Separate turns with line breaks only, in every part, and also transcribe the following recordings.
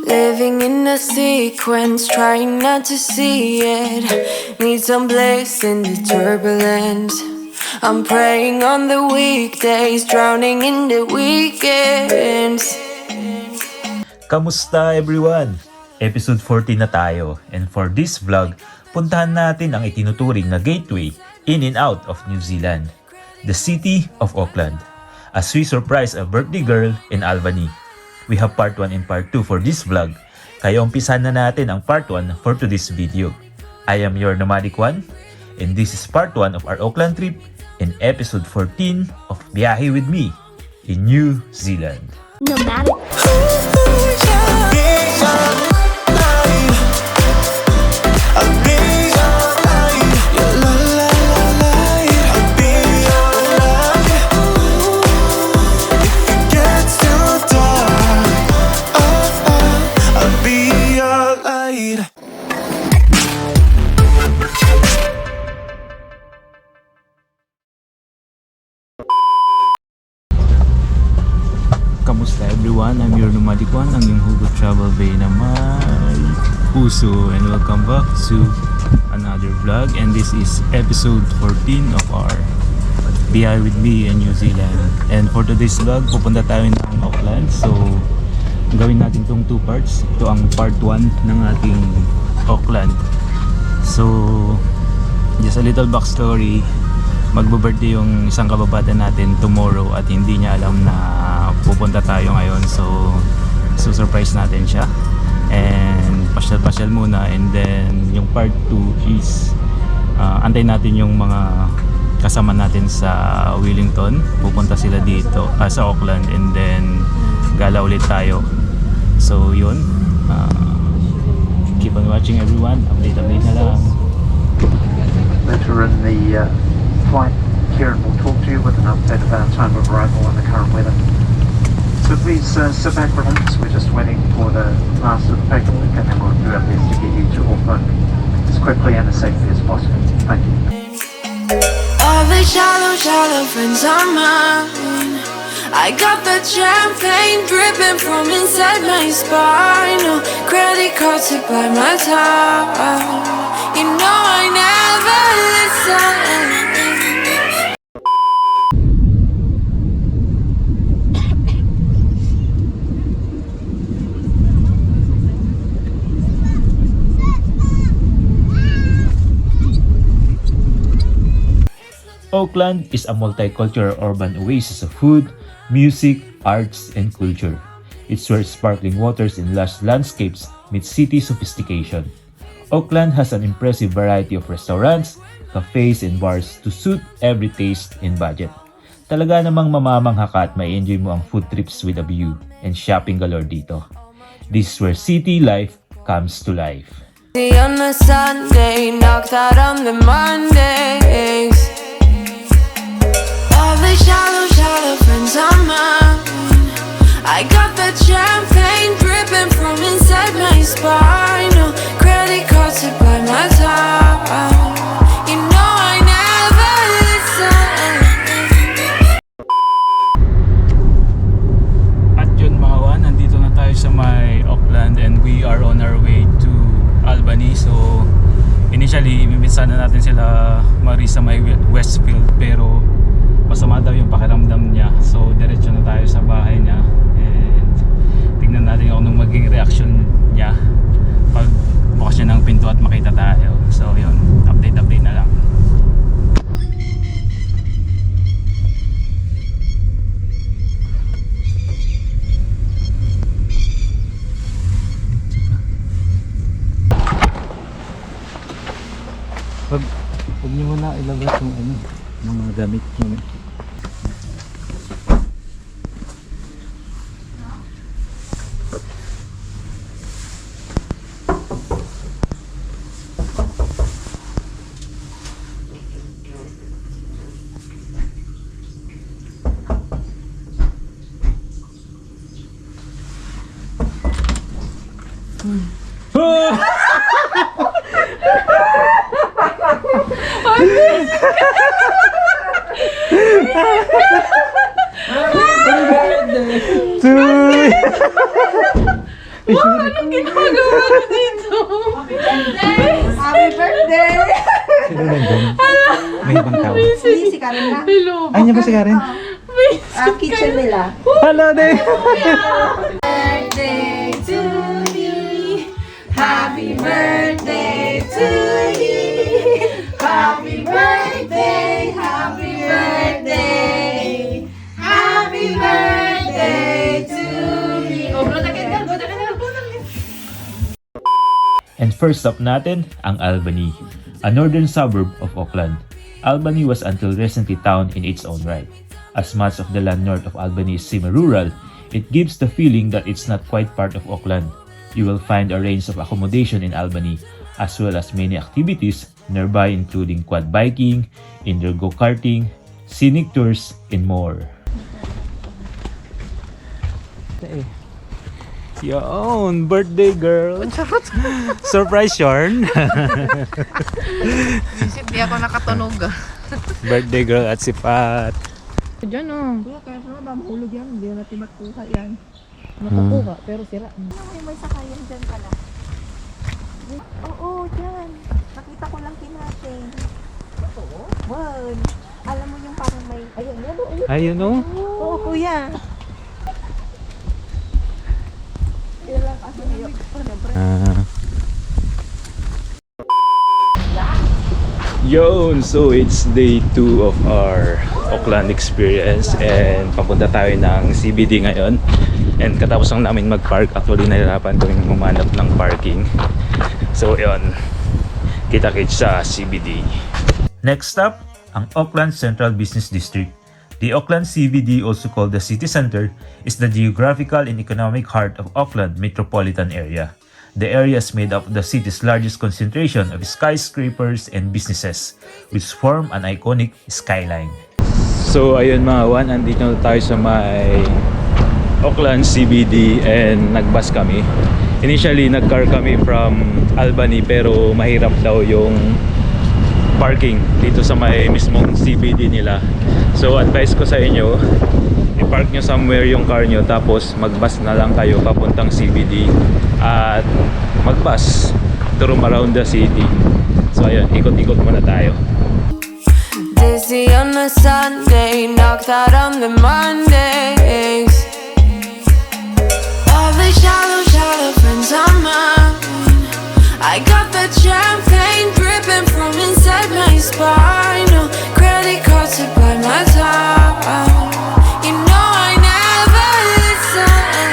Living in a sequence, trying not to see it. Need some bliss in the turbulence. I'm praying on the weekdays, drowning in the weekends.
Kamusta everyone? Episode 14 na tayo, and for this vlog, puntahan natin ang itinuturing na gateway in and out of New Zealand, the city of Auckland, as we surprise a birthday girl in Albany. We have part 1 and part 2 for this vlog, kaya umpisahan na natin ang part 1 for today's video. I am your Nomadic Juan, and this is part 1 of our Auckland trip and episode 14 of Bae'yahe with me in New Zealand.
Nomadic.
Kamusta everyone? I'm your Nomadic Juan, ang iyong hugot travel bay na may puso, and welcome back to another vlog, and this is episode 14 of our Bae'yahe with me in New Zealand. And for today's vlog, pupunta tayo ng Auckland, so gawin natin itong 2 parts. Ito ang part 1 ng ating Auckland. So just a little backstory, magbo-birthday yung isang kababata natin tomorrow at hindi niya alam na pupunta tayo ngayon, so surprise natin siya, and pasyal muna, and then yung part 2 is antay natin yung mga kasama natin sa Wellington. Pupunta sila dito sa Auckland, and then gala ulit tayo. So yun, keep on watching everyone, update na lang.
Later in the flight, Kieran will talk to you with an update of our time of arrival and the current weather. So please sit back, relax. We're just waiting for the last of the paperwork, and then we'll do our best to get you to Auckland as quickly and as safely as possible. Thank you.
All the shallow friends are mine. I got the champagne dripping from inside my spine. No credit cards to buy my time. You know I never listen.
Auckland is a multicultural urban oasis of food, music, arts, and culture. It's where sparkling waters and lush landscapes meet city sophistication. Auckland has an impressive variety of restaurants, cafes, and bars to suit every taste and budget. Talaga namang mamamangha ka at ma-enjoy mo ang food trips with a view and shopping galore dito. This is where city life comes to life.
On a Sunday, knocked out on the Mondays. All the shallow friends are mine. I got the champagne dripping from inside my spine. No credit cards to buy my time. You know I never listen.
At yun mga Juan, nandito na tayo sa may Auckland, and we are on our way to Albany. So initially, imimisa na natin sila Marisa may Westfield, pero masama daw yung pakiramdam niya, so diretso na tayo sa bahay niya, and tingnan natin kung anong maging reaction niya pag bukas niya ng pinto at makita tayo. So yun, update na lang. Huwag niyo muna ilabas yung mga gamit niyo.
Anong ginagawa mo dito?
Happy birthday!
Sino nandun? May ibang tao.
Si Karen na.
Hello.
Ay, niya ba si Karen?
Kitchen nila.
Hello there!
Birthday to you. Happy birthday to you. Happy birthday, happy birthday. Happy birthday to you.
And first stop natin, ang Albany, a northern suburb of Auckland. Albany was until recently town in its own right. As much of the land north of Albany is semi-rural, it gives the feeling that it's not quite part of Auckland. You will find a range of accommodation in Albany, as well as many activities nearby including quad biking, indoor go-karting, scenic tours, and more.
Yon, birthday girl. Surprise yarn.
Isip di ako nakatunog.
Birthday girl at sipat.
Diyan oh.
Kaya pa mahulog yan, hindi natin magkuha yan. Makukuha, pero sira. May sakayan dyan pala. Oo, dyan. Nakita ko lang kinate. Oo? Wow. Alam mo yung parang may... Ayun, ayun.
Ayun o.
Oo, kuya. Yan lang kasi ngayon.
Yun! So it's day 2 of our Auckland experience and papunta tayo ng CBD ngayon. And katapos lang namin mag-park, actually nahirapan kaming humanap ng parking. So yun, kita-kits sa CBD. Next stop, ang Auckland Central Business District. The Auckland CBD, also called the City Center, is the geographical and economic heart of Auckland metropolitan area. The area is made up of the city's largest concentration of skyscrapers and businesses, which form an iconic skyline. So ayun mga Juan, andito na tayo sa may Auckland CBD and nagbus kami. Initially nag-car kami from Albany pero mahirap daw yung parking dito sa may mismong CBD nila. So advice ko sa inyo, i-park nyo somewhere yung car nyo tapos magbus na lang kayo papuntang CBD at magbus to roam around the city. So ayun, ikot-ikot muna tayo.
Dizzy on a Sunday, knocked out on the Mondays. All the shallow friends of mine. I got the champagne dripping from inside my spine. No credit cards to buy my time. You know I never listen.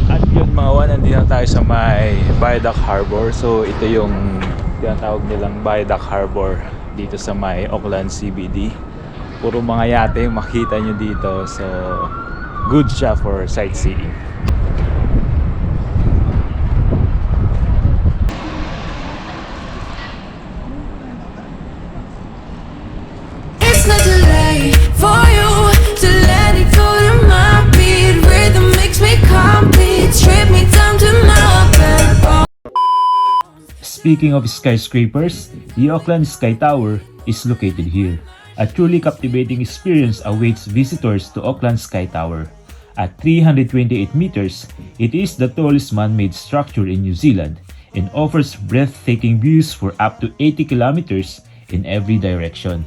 At yun mga Juan, nandito tayo sa may Bae'yahe Harbor. So ito yung tinatawag nilang Bae'yahe Harbor dito sa may Auckland CBD. Puro mga yate makita nyo dito. So good siya for sightseeing.
It's not too late for you to let it go to my beat. Rhythm makes me complete. Strip me down to my backbone.
Speaking of skyscrapers, the Auckland Sky Tower is located here. A truly captivating experience awaits visitors to Auckland Sky Tower. At 328 meters, it is the tallest man-made structure in New Zealand and offers breathtaking views for up to 80 kilometers in every direction.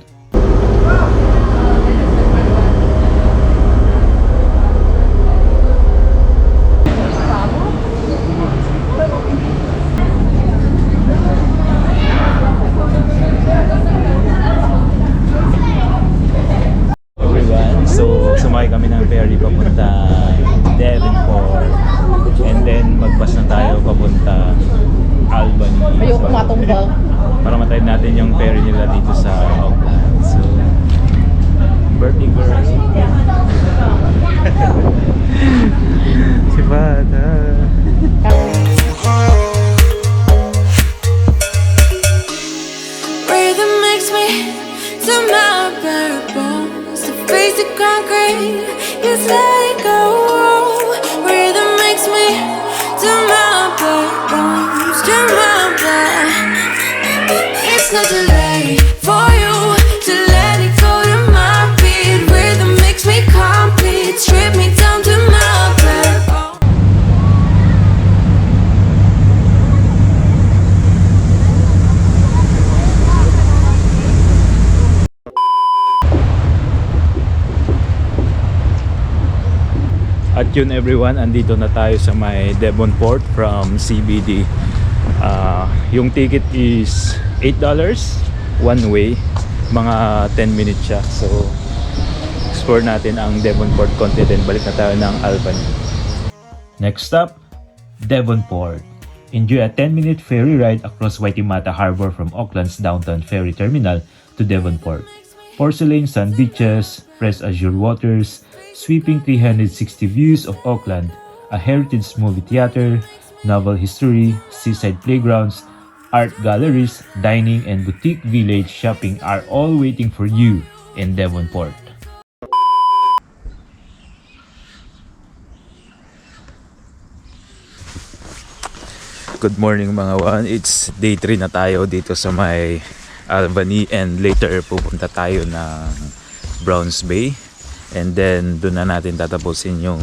So sumakay kami ng ferry papunta Devonport and then magbus na tayo papunta Albany.
Ayoko matumba.
Para matry natin yung ferry nila dito sa Auckland. So birthday girl. Si Bata.
Rhythm makes me to my bare bones. The face of concrete, just let it go. Rhythm makes me to my bare bones, to my bare. It's not too late for you to let it go to my beat. Rhythm makes me complete. Strip me down to my
At yun everyone, andito na tayo sa may Devonport from CBD. Yung ticket is $8 one way, mga 10 minutes siya. So explore natin ang Devonport konti, then balik na tayo ng Albany. Next stop, Devonport. Enjoy a 10-minute ferry ride across Waitemata Harbor from Auckland's downtown ferry terminal to Devonport. Porcelain sand beaches, fresh azure waters, sweeping 360 views of Auckland, a heritage movie theater, novel history, seaside playgrounds, art galleries, dining, and boutique village shopping are all waiting for you in Devonport. Good morning mga Juan. It's day 3 na tayo dito sa may Albany, and later pupunta tayo ng Browns Bay, and then doon na natin tatapusin yung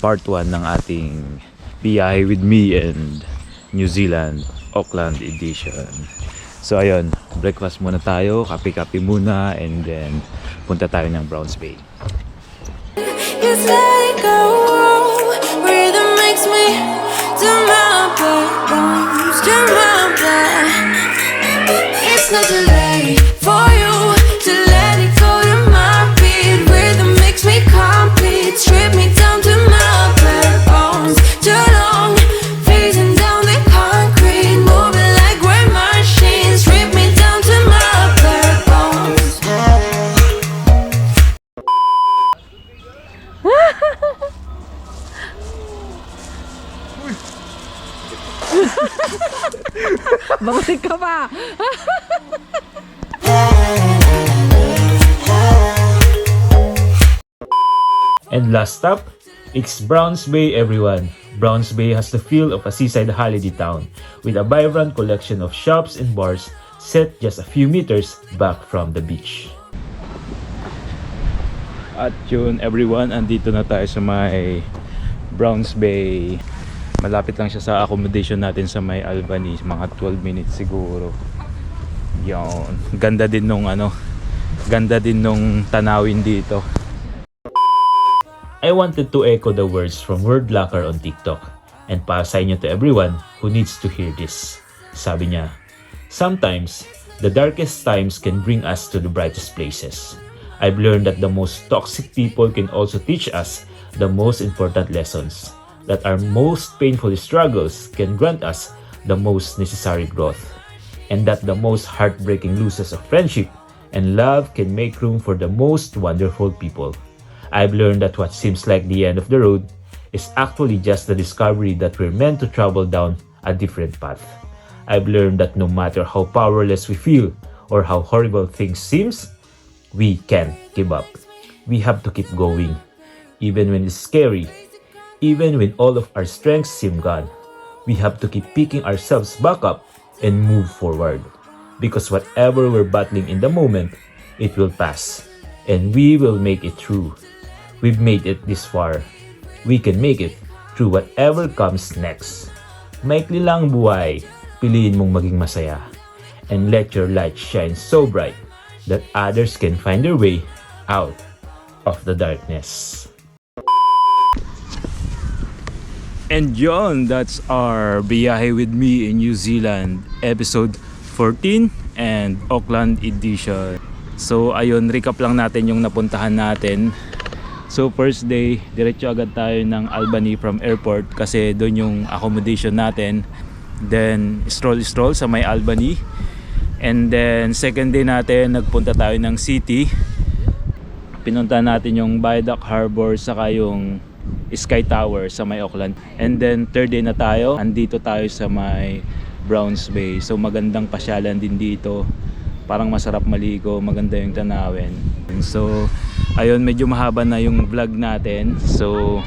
part 1 ng ating Bae'yahe with me and New Zealand Auckland edition. So ayun, breakfast muna tayo, kape-kape muna, and then punta tayo ng Browns Bay.
It's like a rhythm makes me do my bones, do my blood. It's not too late for you to let it go to my beat. Rhythm makes me complete, strip me down to my bare bones. Too long, phasing down the concrete, moving like we're machines. Strip me down to my bare bones.
Bakit ka pa?
And last stop, it's Browns Bay everyone. Browns Bay has the feel of a seaside holiday town with a vibrant collection of shops and bars set just a few meters back from the beach. At yun everyone, andito na tayo sa may Browns Bay. Malapit lang siya sa accommodation natin sa may Albany, mga 12 minutes siguro. Yun, ganda din nung tanawin dito. I wanted to echo the words from Word Locker on TikTok and pa-assign it to everyone who needs to hear this. Sabi niya, sometimes the darkest times can bring us to the brightest places. I've learned that the most toxic people can also teach us the most important lessons, that our most painful struggles can grant us the most necessary growth, and that the most heartbreaking losses of friendship and love can make room for the most wonderful people. I've learned that what seems like the end of the road is actually just the discovery that we're meant to travel down a different path. I've learned that no matter how powerless we feel or how horrible things seems, we can't give up. We have to keep going, even when it's scary, even when all of our strengths seem gone. We have to keep picking ourselves back up and move forward, because whatever we're battling in the moment, it will pass, and we will make it through. We've made it this far. We can make it through whatever comes next. Maikli lang buhay, piliin mong maging masaya, and let your light shine so bright that others can find their way out of the darkness. And yun, that's our Bae'yahe with me in New Zealand episode 14 and Auckland edition. So ayun, recap lang natin yung napuntahan natin. So first day, diretso agad tayo ng Albany from airport kasi doon yung accommodation natin. Then stroll sa may Albany. And then second day natin, nagpunta tayo ng city. Pinunta natin yung Bae'yahe Harbor saka yung Sky Tower sa may Auckland. And then third day na tayo, andito tayo sa may Browns Bay. So magandang pasyalan din dito. Parang masarap maligo, maganda yung tanawin. So ayun, medyo mahaba na yung vlog natin. So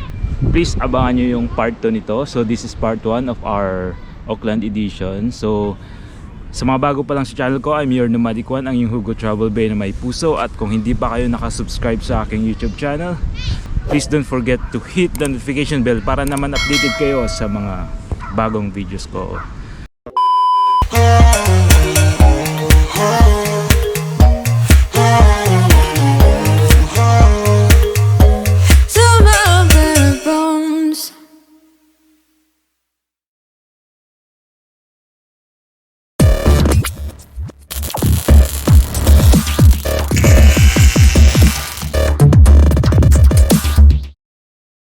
please abangan nyo yung part 2 nito. So this is part 1 of our Auckland edition. So sa mga bago pa lang sa channel ko, I'm your Nomadic Juan, ang yung Hugo Travel Bay na may puso. At kung hindi pa kayo nakasubscribe sa aking YouTube channel, please don't forget to hit the notification bell para naman updated kayo sa mga bagong videos ko.